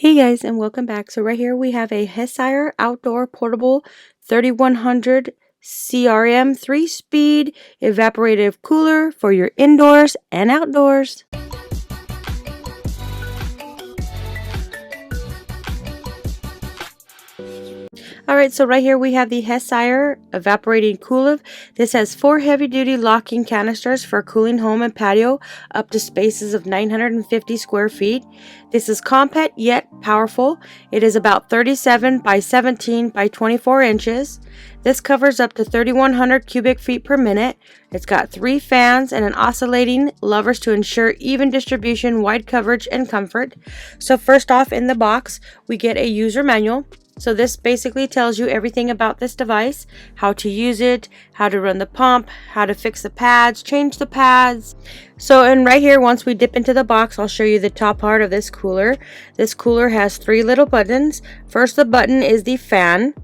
Hey guys, and welcome back. So right here we have a Hessaire Outdoor Portable 3100 CRM 3-speed evaporative cooler for your indoors and outdoors. Alright, so right here we have the Hessaire Evaporating Cooler. This has 4 heavy-duty locking canisters for cooling home and patio up to spaces of 950 square feet. This is compact yet powerful. It is about 37 by 17 by 24 inches. This covers up to 3,100 cubic feet per minute. It's got 3 fans and an oscillating levers to ensure even distribution, wide coverage, and comfort. So first off in the box, we get a user manual. So this basically tells you everything about this device, how to use it, how to run the pump, how to fix the pads, change the pads. So and right here, once we dip into the box, I'll show you the top part of this cooler. This cooler has 3 little buttons. First, the button is the fan,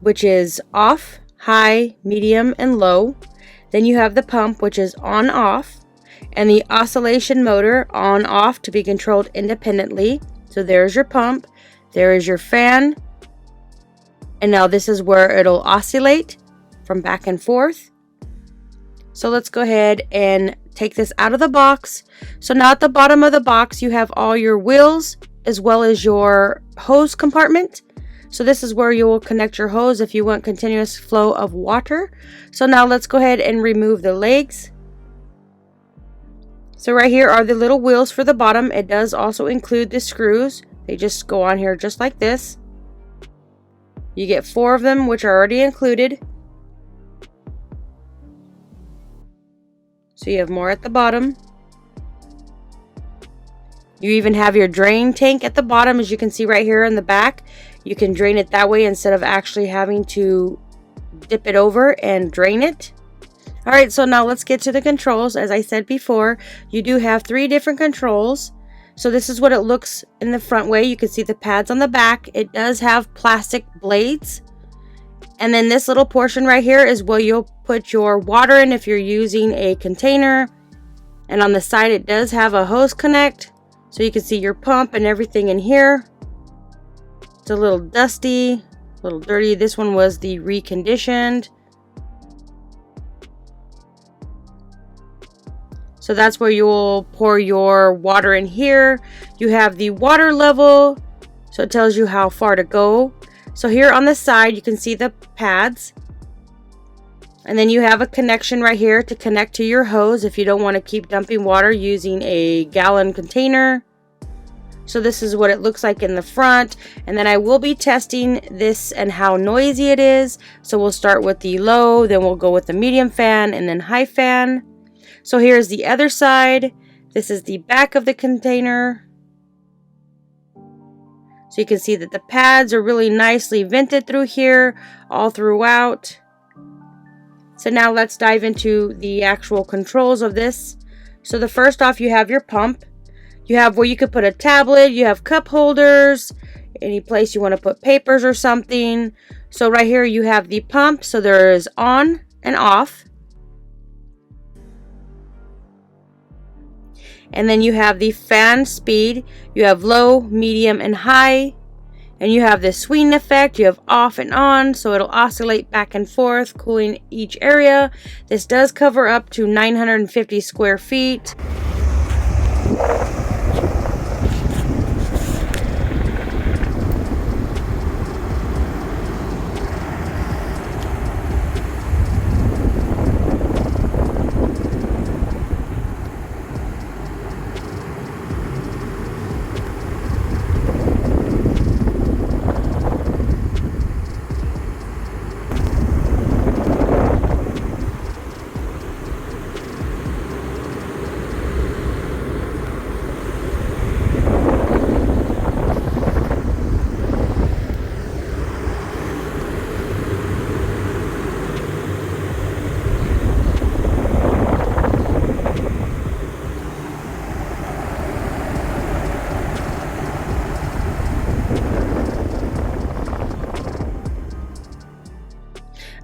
which is off, high, medium, and low. Then you have the pump, which is on, off, and the oscillation motor on, off to be controlled independently. So there's your pump, there is your fan. And now this is where it'll oscillate from back and forth. So let's go ahead and take this out of the box. So now at the bottom of the box, you have all your wheels as well as your hose compartment. So this is where you will connect your hose if you want continuous flow of water. So now let's go ahead and remove the legs. So right here are the little wheels for the bottom. It does also include the screws. They just go on here just like this. You get 4 of them, which are already included. So you have more at the bottom. You even have your drain tank at the bottom, as you can see right here in the back. You can drain it that way instead of actually having to dip it over and drain it. Alright, so now let's get to the controls. As I said before, you do have 3 different controls. So this is what it looks in the front way. You can see the pads on the back. It does have plastic blades. And then this little portion right here is where you'll put your water in if you're using a container. And on the side it does have a hose connect. So you can see your pump and everything in here. It's a little dusty, a little dirty. This one was the reconditioned. So that's where you'll pour your water in here. You have the water level, so it tells you how far to go. So here on the side, you can see the pads. And then you have a connection right here to connect to your hose if you don't want to keep dumping water using a gallon container. So this is what it looks like in the front. And then I will be testing this and how noisy it is. So we'll start with the low, then we'll go with the medium fan and then high fan. So here's the other side. This is the back of the container. So you can see that the pads are really nicely vented through here, all throughout. So now let's dive into the actual controls of this. So the first off, you have your pump. You have where you could put a tablet, you have cup holders, any place you want to put papers or something. So right here you have the pump. So there is on and off. And then you have the fan speed. You have low, medium, and high. And you have the swing effect. You have off and on, so it'll oscillate back and forth, cooling each area. This does cover up to 950 square feet.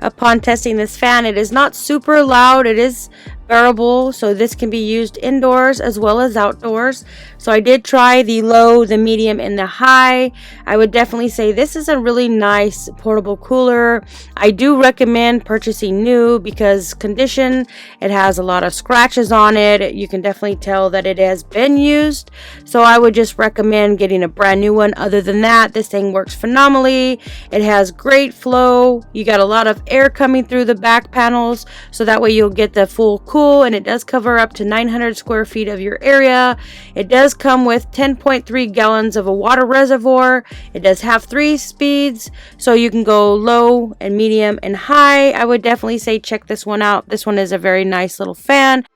Upon testing this fan, it is not super loud. It is bearable, so this can be used indoors as well as outdoors. So I did try the low, the medium, and the high. I would definitely say this is a really nice portable cooler. I do recommend purchasing new because condition, it has a lot of scratches on it. You can definitely tell that it has been used, so I would just recommend getting a brand new one. Other than that, this thing works phenomenally. It has great flow. You got a lot of air coming through the back panels, so that way you'll get the full cool, and it does cover up to 900 square feet of your area. It does come with 10.3 gallons of a water reservoir. It does have 3 speeds, so you can go low and medium and high. I would definitely say check this one out. This one is a very nice little fan.